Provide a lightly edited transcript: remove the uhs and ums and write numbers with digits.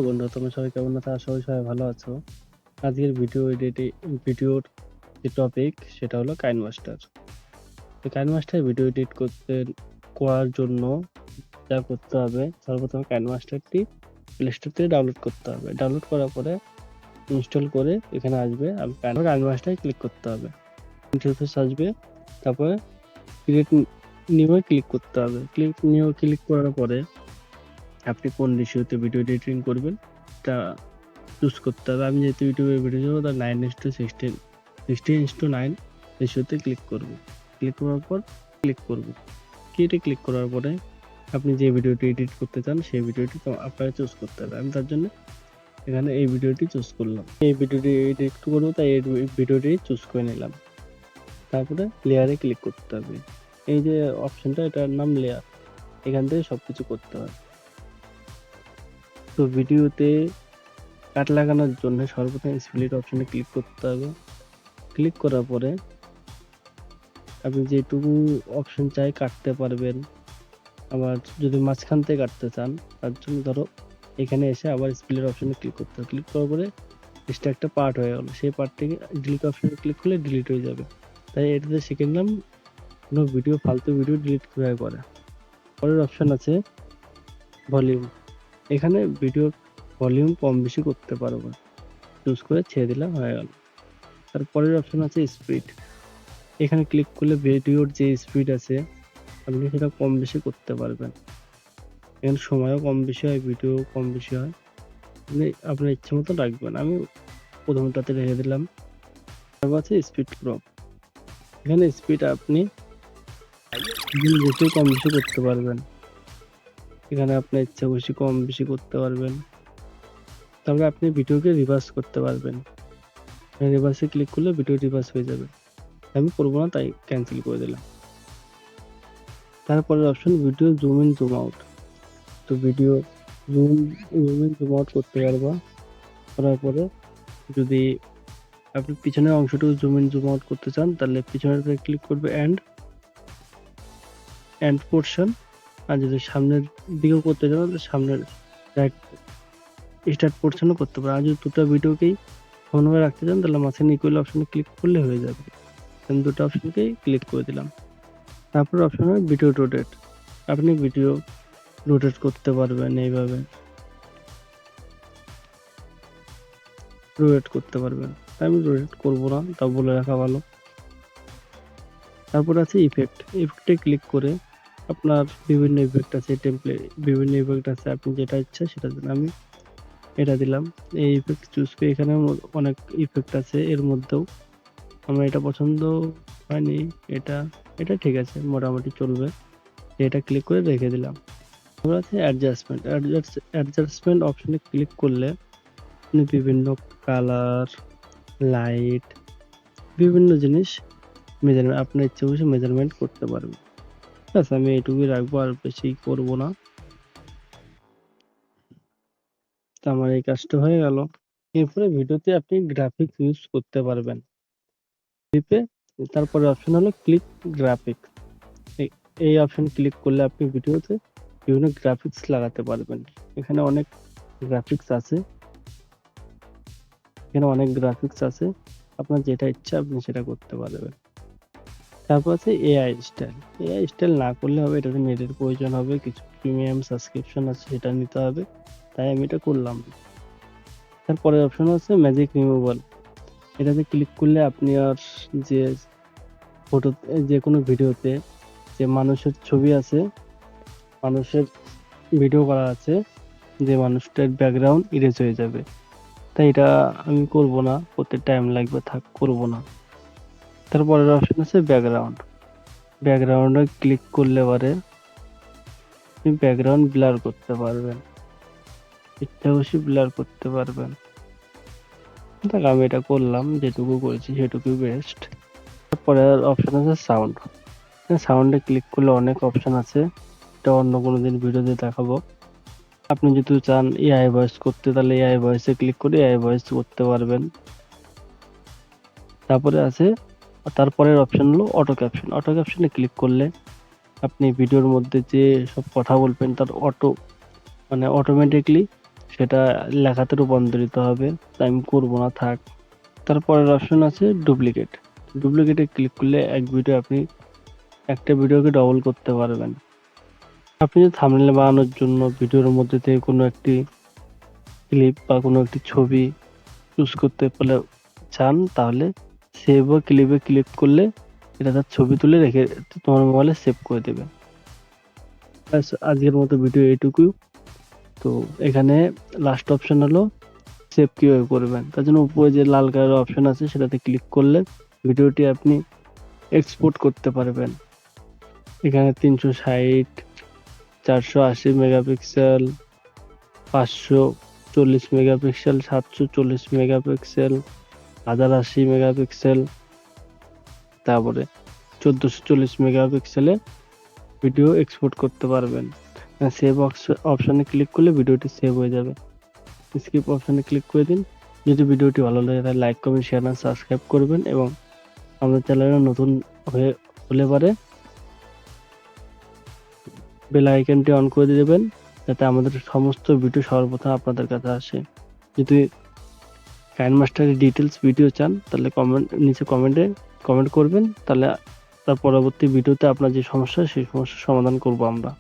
বন্ধুরা তোমরা সবাই কেমন আছো? আশা করি সবাই ভালো আছো। আজকের ভিডিওর যে টপিক সেটা হলো কাইনমাস্টার। তো কাইনমাস্টার ভিডিও এডিট করার জন্য যা করতে হবে, সর্বপ্রথম কাইনমাস্টারটি প্লে স্টোর থেকে ডাউনলোড করতে হবে। ডাউনলোড করার পরে ইনস্টল করে এখানে আসবে, কাইনমাস্টারে ক্লিক করতে হবে। ইন্টারফেস আসবে, তারপরে ক্রিয়েট নিউয়ে ক্লিক করতে হবে। ক্লিক করার পরে আপনি কোন রেশিওতে ভিডিও এডিটিং করবেন তা চুজ করতে হবে। আমি যেহেতু ইউটিউবে ভিডিও দেবো তার 9:16:9 রেশিওতে ক্লিক করব। ক্লিক করার পর ক্লিক করার পরে আপনি যে ভিডিওটি এডিট করতে চান সেই ভিডিওটি আপনাকে চুজ করতে হবে। আমি তার জন্য এখানে এই ভিডিওটি চুজ করলাম। এই ভিডিওটি এডিট করবো তাই এই ভিডিওটি চুজ করে নিলাম। তারপরে লেয়ারে ক্লিক করতে হবে। এই যে অপশনটা, এটার নাম লেয়ার। এখান থেকে সবকিছু করতে হবে। তো ভিডিওতে কাট লাগানোর জন্য সর্বপ্রথম স্প্লিট অপশনে ক্লিক করতে হবে। ক্লিক করার পরে আপনি যেটুকু অপশন চাই কাটতে পারবেন। আবার যদি মাঝখান থেকে কাটতে চান তার জন্য ধরো এখানে এসে আবার স্প্লিট অপশনে ক্লিক করতে হবে। ক্লিক করার পরে এক্সট্রা একটা পার্ট হয়ে গেল, সেই পার্টটিকে ডিলিট অপশনে ক্লিক করলে ডিলিট হয়ে যাবে। তাই এটাতে শিখে নিলাম কোনো ফালতু ভিডিও ডিলিট কীভাবে করে। পরের অপশন আছে ভলিউম। এখানে ভিডিওর ভলিউম কম বেশি করতে পারবো, চুজ করে ছেড়ে দিলাম, হয়ে গেল। তারপরের অপশন আছে স্পিড। এখানে ক্লিক করলে ভিডিওর যে স্পিড আছে আপনি সেটা কম বেশি করতে পারবেন। এখানে সময়ও কম বেশি হয়, ভিডিও কম বেশি হয়, আপনি আপনার ইচ্ছে মতো রাখবেন। আমি প্রথমটাতে রেখে দিলাম। তারপর আছে স্পিড ক্রপ। এখানে স্পিড আপনি বেশি কম বেশি করতে পারবেন। এখানে আপনার ইচ্ছা খুশি কম বেশি করতে পারবেন। তারপরে আপনি ভিডিওকে রিভার্স করতে পারবেন। রিভার্সে ক্লিক করলে ভিডিও রিভার্স হয়ে যাবে। আমি করবো না তাই ক্যান্সেল করে দিলাম। তারপরের option video zoom in zoom out. তো video zoom in zoom out করতে পারবা। করার পরে যদি আপনি পিছনের অংশটুকু জুম ইন জুম আউট করতে চান তাহলে পিছনের ক্লিক করবে এন্ড পোর্শন। আর যদি সামনের দিকেও করতে চান তাহলে সামনের স্টার্ট পোর্শনও করতে পারেন। আর যদি দুটো ভিডিওকেই সমানভাবে রাখতে চান তাহলে মাঝখানে ইকুয়াল অপশনে ক্লিক করলে হয়ে যাবে। আমি দুটো অপশনকেই ক্লিক করে দিলাম। তারপর অপশন হয় ভিডিও রোটেট। আপনি ভিডিও রোটেট করতে পারবেন, এইভাবে রোটেট করতে পারবেন। আমি রোটেট করবো না, তা বলে রাখা ভালো। তারপর আছে ইফেক্টে ক্লিক করে আপনার বিভিন্ন ইফেক্ট আছে, বিভিন্ন ইফেক্ট আছে, আপনি যেটা ইচ্ছা সেটা দিন। আমি এটা দিলাম। এই ইফেক্ট চুজ করে এখানে অনেক ইফেক্ট আছে, এর মধ্যেও আমার এটা পছন্দ হয়নি। এটা ঠিক আছে, মোটামুটি চলবে। এটা ক্লিক করে রেখে দিলাম। তারপর আছে অ্যাডজাস্টমেন্ট অপশনে ক্লিক করলে আপনি বিভিন্ন কালার, লাইট, বিভিন্ন জিনিস আপনার ইচ্ছে খুশি মেজারমেন্ট করতে পারবেন। ঠিক আছে, আমি এইটুকুই রাখবো, আর বেশি করবো না। তো আমার এই কাজটা হয়ে গেল। এরপরে ভিডিওতে আপনি গ্রাফিক্স ইউজ করতে পারবেন। তারপরে অপশন হলো ক্লিক গ্রাফিক্স। এই অপশন ক্লিক করলে আপনি ভিডিওতে বিভিন্ন গ্রাফিক্স লাগাতে পারবেন। এখানে অনেক গ্রাফিক্স আছে, আপনার যেটা ইচ্ছা আপনি সেটা করতে পারবেন। তারপর আছে এআই স্টাইল না করলে হবে, এটাতে নেটের প্রয়োজন হবে, কিছু প্রিমিয়াম সাবস্ক্রিপশন আছে সেটা নিতে হবে, তাই আমি এটা করলাম। তারপরের অপশন আছে ম্যাজিক রিমুভাল। এটাতে ক্লিক করলে আপনি আর যে যে কোনো ভিডিওতে যে মানুষের ছবি আছে, মানুষের ভিডিও করা আছে, যে মানুষটার ব্যাকগ্রাউন্ড ইরেজ হয়ে যাবে। তাই এটা আমি করব না, করতে টাইম লাগবে, করব না। তারপরের অপশন আছে ব্যাকগ্রাউন্ডে ক্লিক করলে পরে আপনি ব্যাকগ্রাউন্ড ব্লার করতে পারবেন, ইচ্ছা খুশি ব্লার করতে পারবেন। দেখ আমি এটা করলাম, যেটুকু করেছি সেটুকুই বেস্ট। তারপরে অপশন আছে সাউন্ডে ক্লিক করলে অনেক অপশন আছে, এটা অন্য কোনো দিন ভিডিওতে দেখাবো। আপনি যদি চান এআই ভয়েস করতে তাহলে এআই ভয়েসে ক্লিক করে এআই ভয়েস করতে পারবেন। তারপরের অপশন হলো অটো ক্যাপশনে ক্লিক করলে আপনি ভিডিওর মধ্যে যে সব কথা বলবেন তার অটোমেটিকলি সেটা লেখাতে রূপান্তরিত হবে, তাই আমি করবো না, থাক। তারপরের অপশন আছে ডুপ্লিকেট। ডুপ্লিকেটে ক্লিক করলে আপনি একটা ভিডিওকে ডবল করতে পারবেন। আপনি যদি থাম্বনেল বানানোর জন্য ভিডিওর মধ্যে থেকে কোনো একটি ক্লিপ বা কোনো একটি ছবি চুজ করতে চান, তাহলে সেভ ও ক্লিপে ক্লিক করলে এটা তার ছবি তুলে রেখে তোমার মোবাইলে সেভ করে দেবে। ব্যাস, আজকের মতো ভিডিও এইটুকু। তো এখানে লাস্ট অপশন হলো সেভ কিভাবে করবেন। তার জন্য উপরে যে লাল কালারের অপশন আছে সেটাতে ক্লিক করলে ভিডিওটি আপনি এক্সপোর্ট করতে পারবেন। এখানে 360, 480 মেগাপিক্সেল, 540 মেগাপিক্সেল, 740 মেগাপিক্সেল, 1080 মেগাপিক্সেল, তারপরে 1440 মেগাপিক্সেলে ভিডিও এক্সপোর্ট করতে পারবেন। সেভ অপশনে ক্লিক করলে ভিডিওটি সেভ হয়ে যাবে। স্কিপ অপশনে ক্লিক করে দিন। যদি ভিডিওটি ভালো লাগে তাহলে লাইক, কমেন্ট, শেয়ার আর সাবস্ক্রাইব করবেন এবং আমাদের চ্যানেলে নতুন হলে পারে বেল আইকনটি অন করে দেবেন, যাতে আমাদের সমস্ত ভিডিও সর্বপ্রথম আপনাদের কাছে আসে। যদি কাইনমাস্টারের ডিটেলস ভিডিও চান তাহলে নিচে কমেন্ট করবেন, তাহলে তার পরবর্তী ভিডিওতে আপনার যে সমস্যা সেই সমস্যার সমাধান করব আমরা।